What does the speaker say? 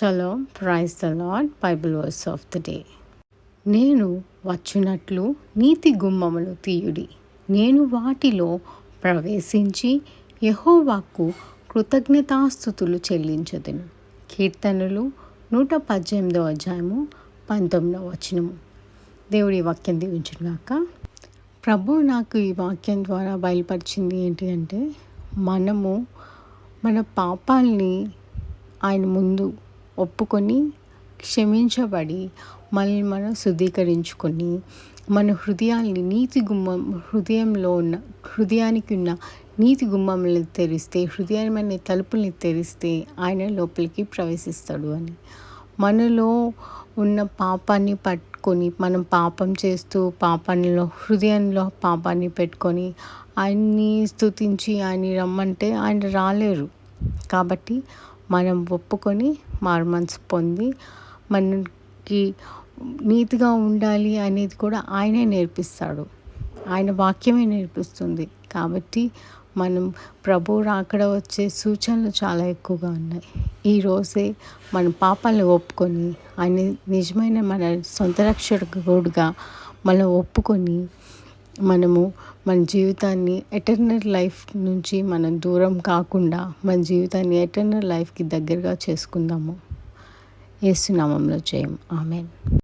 Shalom, praise the Lord. Bible verse of the day. నేను వచ్చునట్లు నీతి గుమ్మములు తీయుడి, నేను వాటిలో ప్రవేశించి యెహోవాకు కృతజ్ఞతాస్తుతులు చెల్లించుదును. కీర్తనలు 118 దేవుడి వాక్యం దీవించుగాక. ప్రభు నాకు ఈ వాక్యం ద్వారా బయలుపరిచింది ఏంటి అంటే, మనము మన పాపాల్ని ఆయన ముందు ఒప్పుకొని క్షమించబడి మనల్ని మనం శుద్ధీకరించుకొని మన హృదయానికి ఉన్న నీతి గుమ్మములను తెరిస్తే, హృదయమైన తలుపుల్ని తెరిస్తే ఆయన లోపలికి ప్రవేశిస్తాడు అని. మనలో ఉన్న పాపాన్ని పట్టుకొని మనం పాపం చేస్తూ హృదయంలో పాపాన్ని పెట్టుకొని ఆయన్ని స్తుతించి ఆయన్ని రమ్మంటే ఆయన రాలేరు. కాబట్టి మనం ఒప్పుకొని మారుమనసు పొంది మనకి నీతిగా ఉండాలి అనేది కూడా ఆయనే నేర్పిస్తాడు. ఆయన వాక్యమే నేర్పిస్తుంది. కాబట్టి మనం ప్రభు రాకడ వచ్చే సూచనలు చాలా ఎక్కువగా ఉన్నాయి. ఈరోజే మన పాపాలను ఒప్పుకొని ఆయన నిజమైన మన సొంత రక్షకుడుగా మనం ఒప్పుకొని మనము మన జీవితాన్ని ఎటర్నల్ లైఫ్ నుంచి మనం దూరం కాకుండా మన జీవితాన్ని ఎటర్నల్ లైఫ్కి దగ్గరగా చేసుకుందాము. యేసు నామములో జయం. ఆమేన్.